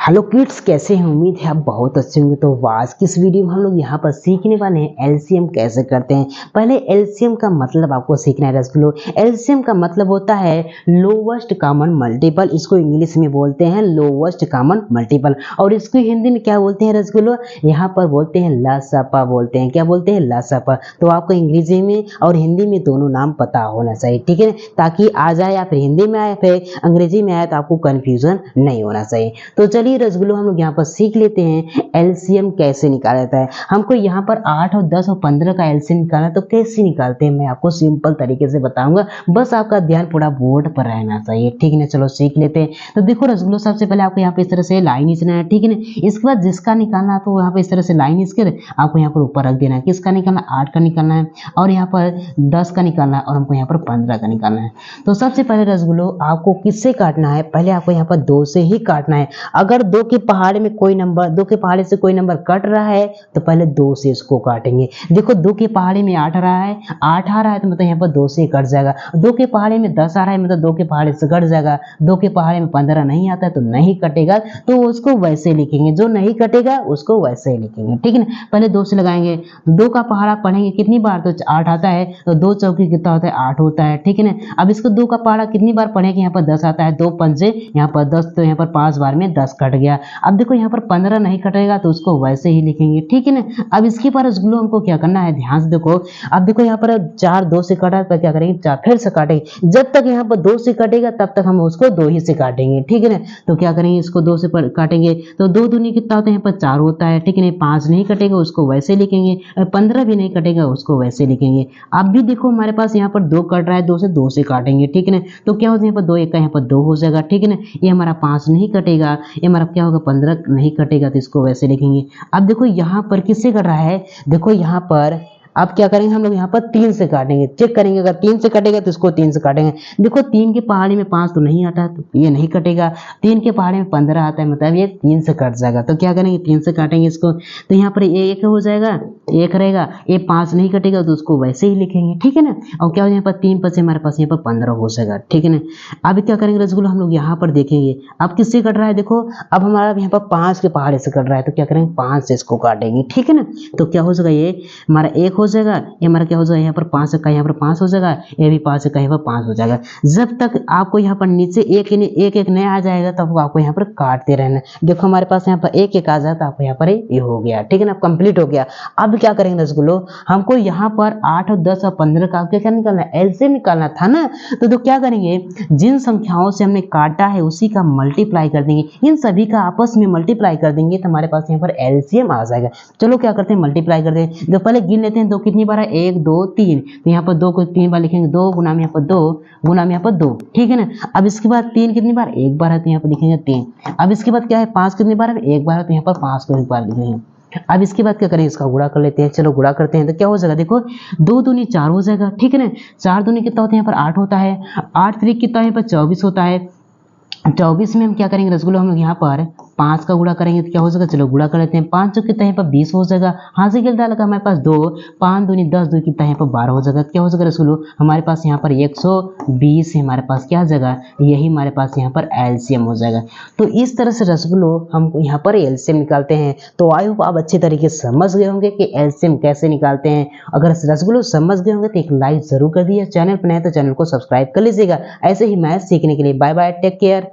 Hello kids, कैसे हैं? उम्मीद है आप बहुत अच्छे होंगे। तो आज की इस वीडियो में हम लोग यहाँ पर सीखने वाले हैं एलसीएम कैसे करते हैं। पहले एलसीएम का मतलब आपको सीखना है रसगुल्लो। एलसीएम का मतलब होता है लोवेस्ट कॉमन मल्टीपल। इसको इंग्लिश में बोलते हैं लोवेस्ट कॉमन मल्टीपल, और इसको हिंदी में क्या बोलते हैं रसगुल्लो? यहाँ पर बोलते हैं लसपा बोलते हैं। क्या बोलते हैं? लसपा। तो आपको अंग्रेजी में और हिंदी में दोनों नाम पता होना चाहिए, ठीक है, ताकि आ जाए या फिर हिंदी में आए फिर अंग्रेजी में आए तो आपको कन्फ्यूजन नहीं होना चाहिए। तो चलिए रसगुल्लो, हम लोग यहाँ पर सीख लेते हैं एलसीएम कैसे निकाला जाता है। हमको यहाँ पर 8 और 10 और 15 का एलसीएम निकालना है, तो कैसे निकालते हैं मैं आपको सिंपल तरीके से बताऊंगा। बस आपका ध्यान पूरा बोर्ड पर रहना चाहिए, ठीक है ना। चलो सीख लेते हैं। तो देखो रसगुल्लो, सबसे पहले आपको यहाँ पे इस तरह से लाइन खींचना है, ठीक है ना। इसके बाद जिसका निकालना है तो यहाँ पे इस तरह से लाइन खींच कर आपको यहाँ पर ऊपर रख देना है। किसका निकालना? 8 का निकालना है, और यहाँ पर 10 का निकालना है, और हमको यहाँ पर 15 का निकालना है। तो सबसे पहले रसगुल्लो आपको किससे काटना है? पहले आपको यहाँ पर 2 से ही काटना है। अगर 2 के पहाड़े में कोई नंबर, 2 के पहाड़े से कोई नंबर कट रहा है तो पहले 2 से इसको काटेंगे। देखो 2 के पहाड़े में 8 रहा है, 8 आ रहा है तो मतलब यहाँ पर 2 से कट जाएगा। 2 के पहाड़े में 10 आ रहा है मतलब 2 के पहाड़े से कट जाएगा। 2 के पहाड़े में 15 नहीं आता है तो नहीं कटेगा, तो उसको वैसे लिखेंगे। जो नहीं कटेगा उसको वैसे ही लिखेंगे, ठीक है ना। पहले 2 से लगाएंगे। 2 का पहाड़ा पढ़ेंगे कितनी बार? तो 8 आता है, तो 2 चौकी कितना होता है? 8 होता है, ठीक है ना। अब इसको 2 का पहाड़ा कितनी बार पढ़ेंगे? यहाँ पर 10 आता है, 2 पंजे यहाँ पर 10, तो यहाँ पर 5 बार में 10 कट गया। अब देखो यहाँ पर 15 नहीं कटेगा तो उसको वैसे ही लिखेंगे, ठीक है ना। अब इसके पर रसगुल्लो हमको क्या करना है, ध्यान से देखो। अब देखो यहाँ पर 4 2 से कटा तो क्या करेंगे? 4 फिर से काटेंगे। जब तक यहाँ पर 2 से कटेगा तब तक हम उसको 2 ही से काटेंगे, ठीक है ना। तो क्या करेंगे? इसको 2 से काटेंगे तो 2 दूनी कितना होता है? यहाँ पर 4 होता है, ठीक है ना। 5 नहीं कटेगा उसको वैसे लिखेंगे, 15 भी नहीं कटेगा उसको वैसे लिखेंगे। अब भी देखो हमारे पास यहाँ पर 2 कट रहा है, 2 से काटेंगे, ठीक है ना। तो क्या होता है? यहाँ पर 2 1 का यहाँ पर 2 हो जाएगा, ठीक है ना। ये हमारा 5 नहीं कटेगा, ये हमारा क्या होगा? 15 नहीं कटेगा, तो इसको वैसे लिखेंगे। अब देखो यहाँ पर किससे कट रहा है? देखो यहाँ पर अब क्या करेंगे हम लोग? यहाँ पर 3 से काटेंगे। चेक करेंगे, अगर 3 से कटेगा तो इसको 3 से काटेंगे। देखो 3 के पहाड़े में 5 तो नहीं आता तो ये नहीं कटेगा। 3 के पहाड़े में 15 आता है मतलब ये 3 से कट जाएगा। तो क्या करेंगे? 3 से काटेंगे इसको। तो यहाँ पर ये 1 हो जाएगा, 1 रहेगा। ये 5 नहीं कटेगा तो उसको वैसे ही लिखेंगे, ठीक है ना। और क्या हो, यहाँ पर 3 से हमारे पास यहाँ पर 15 हो जाएगा, ठीक है ना। अब क्या करेंगे रसगुल्लो? हम लोग यहाँ पर देखेंगे अब किससे कट रहा है। देखो अब हमारा यहाँ पर 5 के पहाड़े से कट रहा है, तो क्या करेंगे? 5 से इसको काटेंगे, ठीक है ना। तो क्या हो जाएगा? ये हमारा 1 हो जाएगा, ये हमारा क्या हो जाएगा? यहाँ पर 5 का यहाँ पर 5 हो जाएगा, ये भी 5 का यहाँ पर 5 हो जाएगा। जब तक आपको यहाँ पर नीचे एक नहीं आ जाएगा तब आपको यहाँ पर काटते रहना। देखो हमारे पास यहाँ पर 1 1 आ जाता है, आपको यहाँ पर ये हो गया, ठीक है ना, कंप्लीट हो गया। अब क्या करेंगे रसगुल्लो? हमको यहाँ पर 8 और 10 और 15 का क्या निकालना है? एलसीएम निकालना था ना। तो क्या करेंगे? जिन संख्याओं से हमने काटा है उसी का मल्टीप्लाई कर देंगे, इन सभी का आपस में मल्टीप्लाई कर देंगे तो हमारे पास यहाँ पर एलसीएम आ जाएगा। चलो क्या करते हैं? मल्टीप्लाई कर दें। तो पहले गिन लेते हैं 2 कितनी बार है? 1 2 3, तो यहाँ पर 2 को 3 बार लिखेंगे। 2 गुना में यहाँ पर 2 गुना में यहाँ पर 2, ठीक है ना। अब इसके बाद 3 कितनी बार? 1 बार है तो यहाँ पर लिखेंगे 3। अब इसके बाद क्या है? 5 कितनी बार है? 1 बार है तो यहाँ पर 5 को 1 बार लिखेंगे। अब इसके बाद क्या करें? इसका गुणा कर लेते हैं। चलो गुणा करते हैं तो क्या हो जाएगा? देखो 2 दूनी 4 हो जाएगा, ठीक है ना। 4 दूनी कितना होता है? यहाँ पर 8 होता है। 8 3 कितना है? यहाँ पर 24 होता है। 24 में हम क्या करेंगे रसगुल्लो? हम लोग यहाँ पर 5 का गुणा करेंगे तो क्या हो जाएगा? चलो गुणा कर लेते हैं। 5 कितना है? यहाँ पर 20 हो जाएगा। हाथ से खेलता लगा हमारे पास 2, 5 दूनी 10, 2 कितना है? यहाँ पर 12 हो जाएगा। क्या हो जाएगा रसगुल्लो? हमारे पास यहाँ पर 120 है, हमारे पास क्या जगह, यही हमारे पास यहाँ पर एलसीएम हो जाएगा। तो इस तरह से रसगुल्लो हम यहाँ पर एलसीएम निकालते हैं। तो आई होप आप अच्छे तरीके से समझ गए होंगे कि एलसीएम कैसे निकालते हैं। अगर रसगुल्लो समझ गए होंगे तो एक लाइक जरूर कर दिए। चैनल पर नए तो चैनल को सब्सक्राइब कर लीजिएगा ऐसे ही मैथ सीखने के लिए। Bye bye, take care.